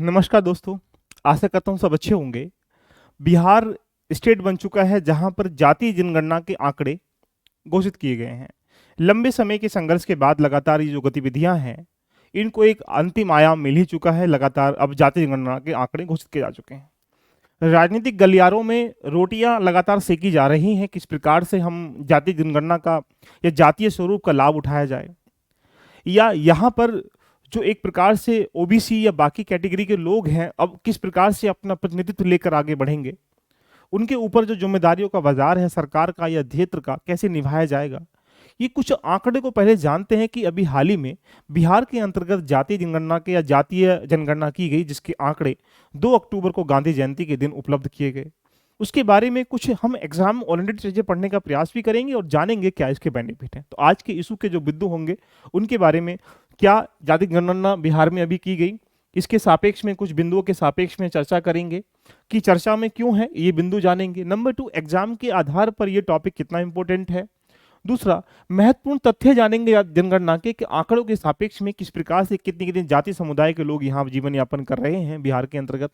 नमस्कार दोस्तों। आशा करता हूँ सब अच्छे होंगे। बिहार स्टेट बन चुका है जहां पर जातीय जनगणना के आंकड़े घोषित किए गए हैं। लंबे समय के संघर्ष के बाद लगातार ये जो गतिविधियां हैं, इनको एक अंतिम आयाम मिल ही चुका है। लगातार अब जातीय जनगणना के आंकड़े घोषित किए जा चुके हैं। राजनीतिक गलियारों में रोटियां लगातार सेकी जा रही हैं, किस प्रकार से हम जातीय जनगणना का या जातीय स्वरूप का लाभ उठाया जाए, या यहाँ पर जो एक प्रकार से ओबीसी या बाकी कैटेगरी के लोग हैं अब किस प्रकार से अपना प्रतिनिधित्व लेकर आगे बढ़ेंगे, उनके ऊपर जो जिम्मेदारियों का बाजार है सरकार का या क्षेत्र का कैसे निभाया जाएगा। ये कुछ आंकड़े को पहले जानते हैं कि अभी हाल ही में बिहार के अंतर्गत जातीय जनगणना के या जातीय जनगणना की गई, जिसके आंकड़े 2 अक्टूबर को गांधी जयंती के दिन उपलब्ध किए गए। उसके बारे में कुछ हम एग्जाम ओरिएंटेड चीजें पढ़ने का प्रयास भी करेंगे और जानेंगे क्या इसके बेनिफिट हैं। तो आज के इशू के जो बिंदु होंगे उनके बारे में, क्या जाति जनगणना बिहार में अभी की गई, इसके सापेक्ष में कुछ बिंदुओं के सापेक्ष में चर्चा करेंगे कि चर्चा में क्यों है, ये बिंदु जानेंगे। नंबर 2, एग्जाम के आधार पर ये टॉपिक कितना इंपॉर्टेंट है। दूसरा, महत्वपूर्ण तथ्य जानेंगे जनगणना के कि आंकड़ों के सापेक्ष में किस प्रकार से कितने कितने जाति समुदाय के लोग यहाँ जीवन यापन कर रहे हैं बिहार के अंतर्गत।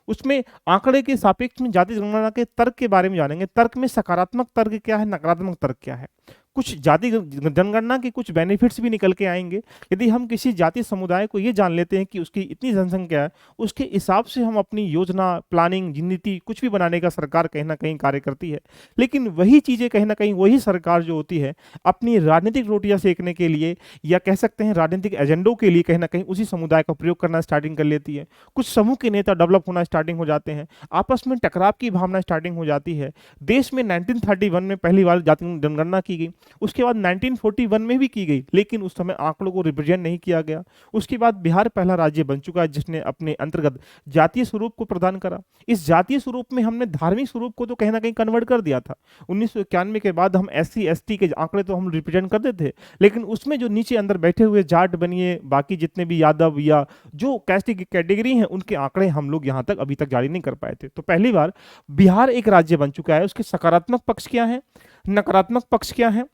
उसमें आंकड़े के सापेक्ष में जाति जनगणना के तर्क के बारे में जानेंगे। तर्क में सकारात्मक तर्क क्या है, नकारात्मक तर्क क्या है। कुछ जाति जनगणना के कुछ बेनिफिट्स भी निकल के आएंगे। यदि हम किसी जाति समुदाय को ये जान लेते हैं कि उसकी इतनी जनसंख्या है, उसके हिसाब से हम अपनी योजना, प्लानिंग, नीति कुछ भी बनाने का सरकार कहीं ना कहीं कार्य करती है। लेकिन वही चीजें कहीं ना कहीं वही सरकार जो होती है अपनी राजनीतिक रोटियां सेकने के लिए या कह सकते हैं राजनीतिक एजेंडों के लिए कहीं ना कहीं उसी समुदाय का प्रयोग करना स्टार्टिंग कर लेती है। कुछ समूह के नेता डेवलप होना स्टार्टिंग हो जाते हैं, आपस में टकराव की भावना स्टार्टिंग हो जाती है। देश में 1931 में पहली बार जाति जनगणना की गई, उसके बाद 1941 में भी की गई, लेकिन उस समय आंकड़ों को रिप्रेजेंट नहीं किया गया। उसके बाद बिहार पहला राज्य बन चुका है जिसने अपने अंतर्गत जातीय स्वरूप को प्रदान करा। इस जातीय स्वरूप में हमने धार्मिक स्वरूप को तो कहीं ना कहीं कन्वर्ट कर दिया था। 1991 के बाद हम SC ST के आंकड़े तो हम रिप्रेजेंट करते थे, लेकिन उसमें जो नीचे अंदर बैठे हुए जाट बनिए, बाकी जितने भी यादव या जो कैस्ट की कैटेगरी हैं, उनके आंकड़े हम लोग यहाँ तक अभी तक जारी नहीं कर पाए थे। तो पहली बार बिहार एक राज्य बन चुका है। उसके सकारात्मक पक्ष क्या है, नकारात्मक पक्ष क्या है,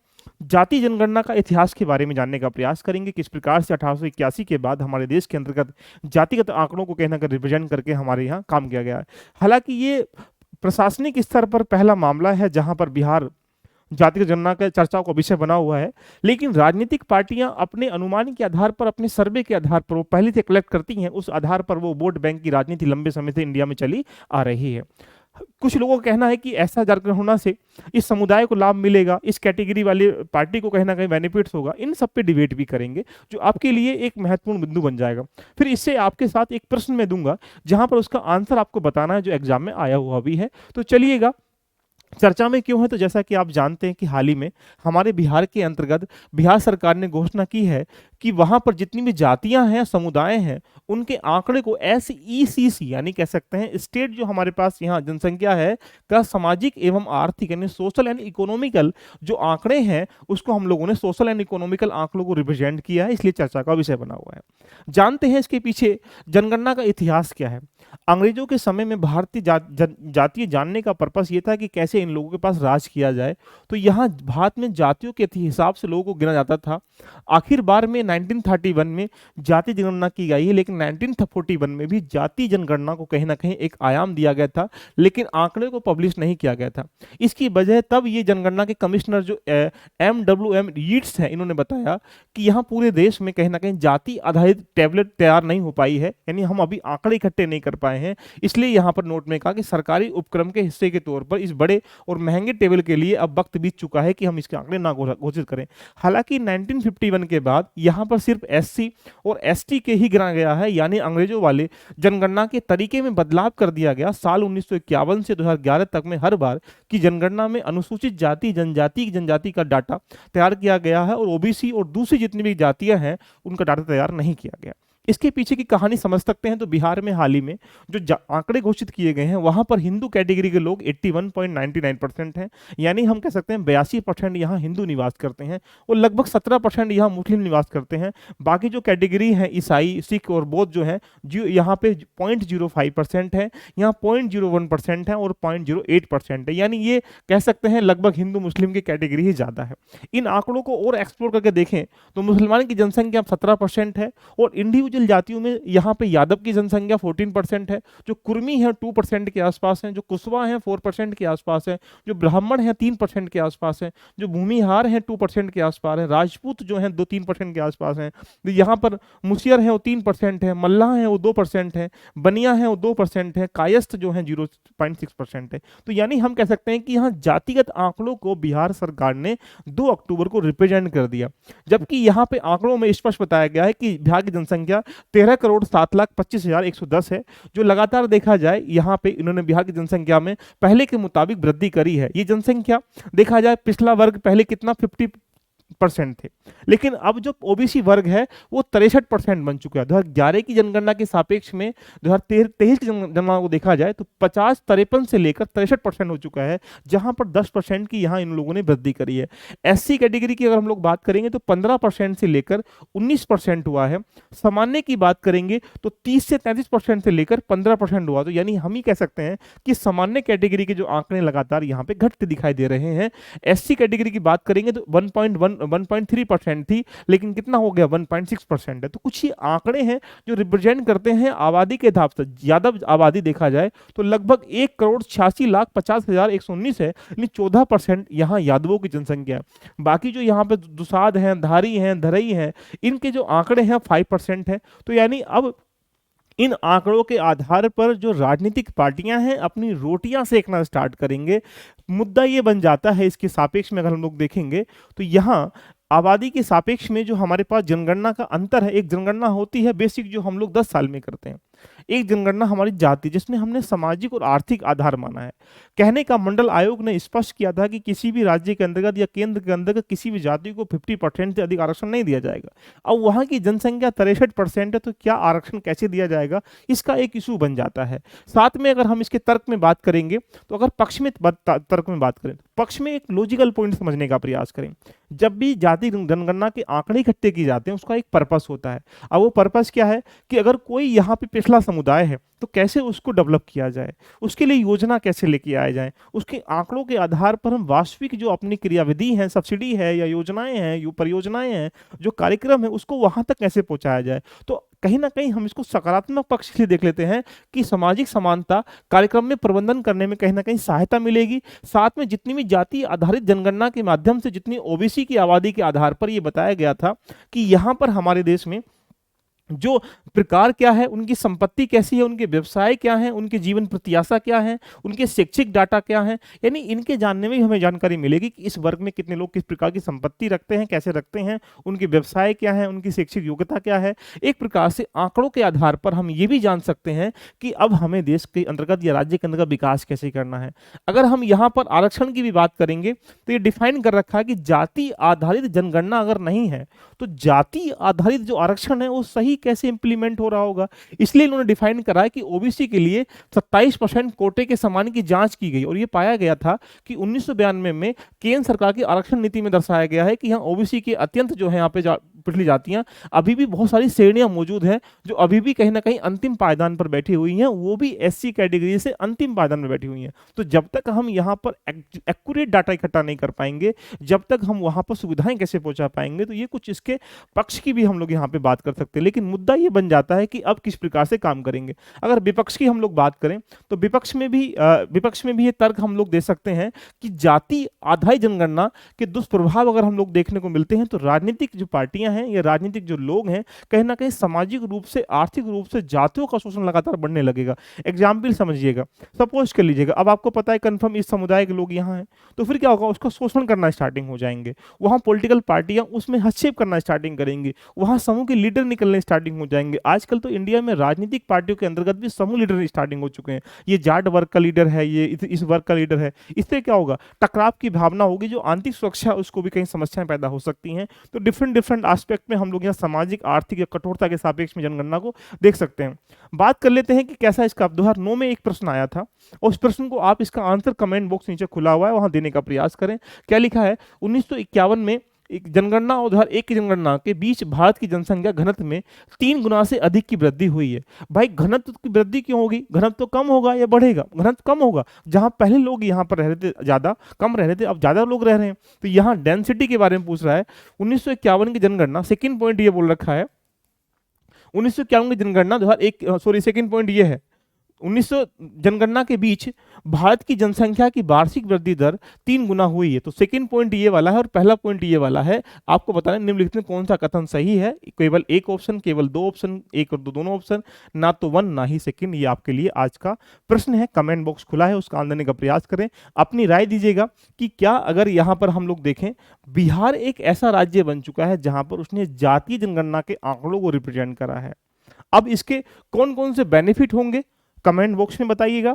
जाति जनगणना का इतिहास के बारे में जानने का प्रयास करेंगे। किस प्रकार से 1881 के बाद हमारे देश के अंतर्गत जातिगत आंकड़ों को कहना कर रिप्रेजेंट करके हमारे यहाँ काम किया गया है। हालांकि ये प्रशासनिक स्तर पर पहला मामला है जहां पर बिहार जातिगत जनगणना का चर्चाओं का विषय बना हुआ है, लेकिन राजनीतिक पार्टियां अपने अनुमान के आधार पर, अपने सर्वे के आधार पर वो पहले से कलेक्ट करती हैं, उस आधार पर वो वोट बैंक की राजनीति लंबे समय से इंडिया में चली आ रही है। कुछ लोगों का कहना है कि ऐसा जनगणना होने से इस समुदाय को लाभ मिलेगा, इस कैटेगरी वाले पार्टी को कहीं ना कहीं बेनिफिट्स होगा। इन सब पे डिबेट भी करेंगे जो आपके लिए एक महत्वपूर्ण बिंदु बन जाएगा। फिर इससे आपके साथ एक प्रश्न मैं दूंगा जहां पर उसका आंसर आपको बताना है जो एग्जाम में आया हुआ भी है। तो चलिएगा, चर्चा में क्यों है, तो जैसा कि आप जानते हैं कि हाल ही में हमारे बिहार के अंतर्गत बिहार सरकार ने घोषणा की है कि वहां पर जितनी भी जातियां हैं, समुदाय हैं, उनके आंकड़े को SECC यानी कह सकते हैं स्टेट जो हमारे पास यहाँ जनसंख्या है का सामाजिक एवं आर्थिक यानी सोशल एंड इकोनॉमिकल जो आंकड़े हैं उसको हम लोगों ने सोशल एंड इकोनॉमिकल आंकड़ों को रिप्रेजेंट किया है, इसलिए चर्चा का विषय बना हुआ है। जानते हैं इसके पीछे जनगणना का इतिहास क्या है। अंग्रेजों के समय में भारतीय जातीय जानने का पर्पस ये था कि कैसे इन लोगों के पास राज किया जाए। तो यहाँ भारत में जातियों के हिसाब से लोगों को गिना जाता था। आखिर बार में 1931 में जाति जनगणना की गई है, लेकिन 1941 में भी जाति जनगणना को कहीं ना कहीं एक आयाम दिया गया था, लेकिन आंकड़े को पब्लिश नहीं किया गया था। इसकी वजह तब ये जनगणना के कमिश्नर जो MWM ईट्स हैं, इन्होंने बताया कि यहाँ पूरे देश में कहीं ना कहीं जाति आधारित टैबलेट तैयार नहीं हो पाई है, यानी हम अभी आंकड़े इकट्ठे नहीं कर पाए हैं। इसलिए यहाँ पर नोट में कहा कि सरकारी उपक्रम के हिस्से के तौर पर इस बड़े और महंगे टेबल के लिए अब वक्त बीत चुका है कि हम इसके आंकड़े ना घोषित करें। हालांकि 1951 के बाद यहाँ पर सिर्फ SC और ST के ही गिना गया है, यानी अंग्रेजों वाले जनगणना के तरीके में बदलाव कर दिया गया। साल 1951 से 2011 तक में हर बार की जनगणना में अनुसूचित जाति जनजाति का डाटा तैयार किया गया है और OBC और दूसरी जितनी भी जातियां हैं उनका डाटा तैयार नहीं किया गया। इसके पीछे की कहानी समझ सकते हैं। तो बिहार में हाल ही में जो आंकड़े घोषित किए गए हैं वहां पर हिंदू कैटेगरी के लोग 81.99% हैं, यानी हम कह सकते हैं 82% यहाँ हिंदू निवास करते हैं और लगभग 17% यहाँ मुस्लिम निवास करते हैं। बाकी जो कैटेगरी है ईसाई, सिख और बौद्ध जो है जो यहाँ पे 0.05% है, यहाँ 0.01% है और 0.08% है, यानी ये कह सकते हैं लगभग हिंदू मुस्लिम की कैटेगरी ही ज्यादा है। इन आंकड़ों को और एक्सप्लोर करके देखें तो मुसलमान की जनसंख्या 17% है और इंडिविजुअल जातियों में यहाँ पे यादव की जनसंख्या 14% है, जो कुर्मी है 2% के आसपास है, जो कुशवा है 4% के आसपास है, जो ब्राह्मण है 3% के आसपास है, जो भूमिहार है 2% के आसपास है, राजपूत जो है 2-3% के आसपास है, यहाँ पर मुसियर है वो 3% है, मल्लाह है वो 2% है, बनिया है वो 2% है, कायस्थ जो है 0.6% है। तो यानी हम कह सकते हैं कि यहाँ जातिगत आंकड़ों को बिहार सरकार ने 2 अक्टूबर को रिप्रेजेंट कर दिया, जबकि यहाँ पे आंकड़ों में स्पष्ट बताया गया है कि बिहार की जनसंख्या 13,07,25,110 है, जो लगातार देखा जाए यहाँ पे इन्होंने बिहार की जनसंख्या में पहले के मुताबिक वृद्धि करी है। ये जनसंख्या देखा जाए पिछला वर्ग पहले कितना 50% थे, लेकिन अब जो ओबीसी वर्ग है वो 63% बन चुका है। 2011 की जनगणना के सापेक्ष में 2023 की जनगणना को देखा जाए तो 53 से लेकर 63% हो चुका है, जहां पर 10% की यहां इन लोगों ने वृद्धि करी है। एससी कैटेगरी की अगर हम लोग बात करेंगे तो 15% से लेकर 19% हुआ है। सामान्य की बात करेंगे तो 30 से 33% से लेकर 15% हुआ। तो यानी हम ही कह सकते हैं कि सामान्य कैटेगरी के जो आंकड़े लगातार यहाँ पे घटते दिखाई दे रहे हैं। एससी कैटेगरी की बात करेंगे तो 1.3% थी, लेकिन कितना हो गया 1.6% है। तो कुछ ही आंकड़े हैं जो रिप्रेजेंट करते हैं आबादी के हिसाब से। यादव आबादी देखा जाए तो लगभग 1,86,50,119 है, यानी 14% यहाँ यादवों की जनसंख्या है। बाकी जो यहाँ पे दुसाध हैं, धारी हैं, धरई हैं, इनके जो आंकड़े हैं 5% है। तो यानी अब इन आंकड़ों के आधार पर जो राजनीतिक पार्टियां हैं अपनी रोटियां सेकना स्टार्ट करेंगे। मुद्दा ये बन जाता है, इसके सापेक्ष में अगर हम लोग देखेंगे तो यहाँ आबादी के सापेक्ष में जो हमारे पास जनगणना का अंतर है, एक जनगणना होती है बेसिक जो हम लोग 10 साल में करते हैं, एक जनगणना हमारी जाति जिसमें हमने सामाजिक और आर्थिक आधार माना है। कहने का मंडल आयोग ने स्पष्ट किया था कि किसी भी राज्य के अंतर्गत या केंद्र के अंतर्गत किसी भी जाति को 50% से अधिक आरक्षण नहीं दिया जाएगा। अब वहां की जनसंख्या 63% है, तो क्या आरक्षण कैसे दिया जाएगा, इसका एक इशू बन जाता है। साथ में अगर हम इसके तर्क में बात करेंगे तो अगर पक्ष में तर्क में बात करें, पक्ष में एक लॉजिकल पॉइंट समझने का प्रयास करें। जब भी जाति जनगणना के आंकड़े इकट्ठे किए जाते हैं उसका एक पर्पस होता है। अब वो पर्पस क्या है कि अगर कोई यहाँ पे पिछड़ा समुदाय है तो कैसे उसको डेवलप किया जाए, उसके लिए योजना कैसे लेके आए जाए, उसके आंकड़ों के आधार पर हम वास्तविक जो अपनी क्रियाविधि है, सब्सिडी है या योजनाएं हैं, परियोजनाएं हैं, जो कार्यक्रम है उसको वहां तक कैसे पहुंचाया जाए। तो कहीं ना कहीं हम इसको सकारात्मक पक्ष से देख लेते हैं कि सामाजिक समानता कार्यक्रम में प्रबंधन करने में कहीं ना कहीं सहायता मिलेगी। साथ में जितनी भी जाति आधारित जनगणना के माध्यम से जितनी ओबीसी की आबादी के आधार पर यह बताया गया था कि यहाँ पर हमारे देश में जो प्रकार क्या है, उनकी संपत्ति कैसी है, उनके व्यवसाय क्या है, उनके जीवन प्रत्याशा क्या है, उनके शैक्षिक डाटा क्या है, यानी इनके जानने में हमें जानकारी मिलेगी कि इस वर्ग में कितने लोग किस प्रकार की संपत्ति रखते हैं, कैसे रखते हैं, उनके व्यवसाय क्या है, उनकी शैक्षिक योग्यता क्या है। एक प्रकार से आंकड़ों के आधार पर हम ये भी जान सकते हैं कि अब हमें देश के अंतर्गत या राज्य के अंतर्गत विकास कैसे करना है। अगर हम यहाँ पर आरक्षण की भी बात करेंगे तो ये डिफाइन कर रखा है कि जाति आधारित जनगणना अगर नहीं है तो जाति आधारित जो आरक्षण है वो सही कैसे इंप्लीमेंट हो रहा होगा। इसलिए इन्होंने डिफाइन करा है कि ओबीसी के लिए 27% कोटे के सम्मान की जांच की गई और ये पाया गया था कि 1992 में केंद्र सरकार की आरक्षण नीति में दर्शाया गया है कि यहाँ ओबीसी के अत्यंत जो है यहाँ पे पिछली जातियां अभी भी बहुत सारी श्रेणियां मौजूद हैं जो अभी भी कहीं ना कहीं अंतिम पायदान पर बैठी हुई हैं, वो भी एससी कैटेगरी से अंतिम पायदान में बैठी हुई हैं। तो जब तक हम यहाँ पर एक्यूरेट डाटा इकट्ठा नहीं कर पाएंगे, जब तक हम वहां पर सुविधाएं कैसे पहुंचा पाएंगे, तो ये कुछ इसके पक्ष की भी हम लोग यहाँ पे बात कर सकते हैं। लेकिन मुद्दा ये बन जाता है कि अब किस प्रकार से काम करेंगे। अगर विपक्ष की हम लोग बात करें तो विपक्ष में भी ये तर्क हम लोग दे सकते हैं कि जाति आधारित जनगणना के दुष्प्रभाव अगर हम लोग देखने को मिलते हैं तो राजनीतिक जो पार्टियां हैं या राजनीतिक जो लोग हैं कहीं ना कहीं सामाजिक रूप से आर्थिक रूप से जातियों का शोषण लगातार बढ़ने लगेगा। एग्जाम्पल समझिएगा, सपोज कर लीजिएगा अब आपको पता है कन्फर्म इस समुदाय के लोग यहाँ हैं, तो फिर क्या होगा, उसका शोषण करना स्टार्टिंग हो जाएंगे, वहाँ पॉलिटिकल पार्टियां उसमें हस्तक्षेप करना स्टार्टिंग करेंगी, वहाँ समूह के लीडर निकलने स्टार्टिंग हो जाएंगे। आजकल तो इंडिया में राजनीतिक पार्टियों के अंतर्गत भी समूह लीडर स्टार्टिंग हो चुके हैं। ये जाट वर्ग का लीडर है, ये इस वर्ग का लीडर है। इससे क्या होगा, टकराव की भावना होगी, जो आंतरिक सुरक्षा उसको भी कहीं समस्याएं पैदा हो सकती हैं। तो डिफरेंट एस्पेक्ट में हम लोग यहाँ सामाजिक आर्थिक या कठोरता के सापेक्ष में जनगणना को देख सकते हैं। बात कर लेते हैं कि कैसा इसका 2009 में एक प्रश्न आया था, और उस प्रश्न को आप इसका आंसर कमेंट बॉक्स नीचे खुला हुआ है वहां देने का प्रयास करें। क्या लिखा है, 1951 में एक जनगणना और 2001 की जनगणना के बीच भारत की जनसंख्या घनत्व में 3 गुना से अधिक की वृद्धि हुई है। भाई घनत्व की वृद्धि क्यों होगी, घनत्व तो कम होगा या बढ़ेगा, घनत्व कम होगा। जहां पहले लोग यहाँ पर रह रहे थे ज्यादा कम रह रहे थे, अब ज्यादा लोग रह रहे हैं। तो यहाँ डेंसिटी के बारे में पूछ रहा है। 1951 की जनगणना, सेकेंड पॉइंट ये बोल रखा है, 1951 की जनगणना 2001, सॉरी सेकंड पॉइंट ये है, 1900 जनगणना के बीच भारत की जनसंख्या की वार्षिक वृद्धि दर 3 गुना हुई है। तो सेकंड पॉइंट ये वाला है और पहला पॉइंट ये वाला है। आपको बताना है निम्नलिखित में कौन सा कथन सही है। केवल एक ऑप्शन, केवल दो ऑप्शन, एक और दो दोनों ऑप्शन, ना तो वन ना ही सेकंड। ये आपके लिए आज का प्रश्न है। कमेंट बॉक्स खुला है, उसका आंसर देने का प्रयास करें, अपनी राय दीजिएगा कि क्या अगर यहां पर हम लोग देखें, बिहार एक ऐसा राज्य बन चुका है जहां पर उसने जातीय जनगणना के आंकड़ों को रिप्रेजेंट करा है। अब इसके कौन कौन से बेनिफिट होंगे कमेंट बॉक्स में बताइएगा,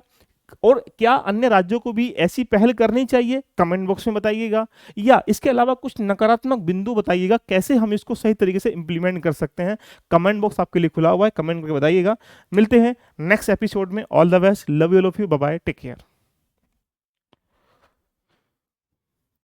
और क्या अन्य राज्यों को भी ऐसी पहल करनी चाहिए कमेंट बॉक्स में बताइएगा, या इसके अलावा कुछ नकारात्मक बिंदु बताइएगा कैसे हम इसको सही तरीके से इंप्लीमेंट कर सकते हैं। कमेंट बॉक्स आपके लिए खुला हुआ है, कमेंट करके बताइएगा। मिलते हैं नेक्स्ट एपिसोड में। All the best, love you, all of you, bye bye, take care.